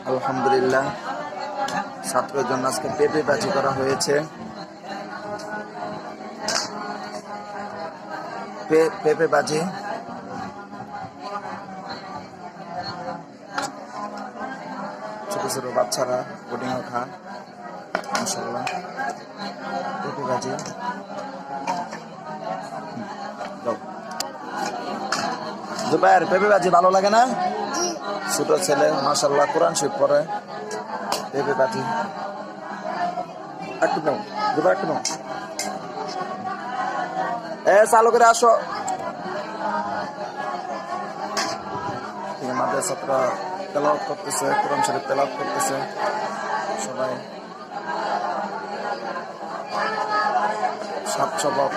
আলহামদুলিল্লাহ ছাত্রের জন্য আজকে পেঁপে ভাজি করা হয়েছে। পেঁপে ভাজি ছোট ছোট বাচ্চারা পুডিংও খায় মাশাআল্লাহ। পেঁপে ভাজি জুবাইর, পেঁপে ভাজি ভালো লাগে না? ছোট ছেলে মাশাআল্লাহ কোরআন শরীফ পড়ে। পেঁপে ভাজি একটু দাও জুবাইর, একটু দাও। চালু করে আসো। মাদ্রাসারা তেলাওয়াত করতেছে, কোরআন শরীফ তেলাওয়াত করতেছে সবাই। সাত সবক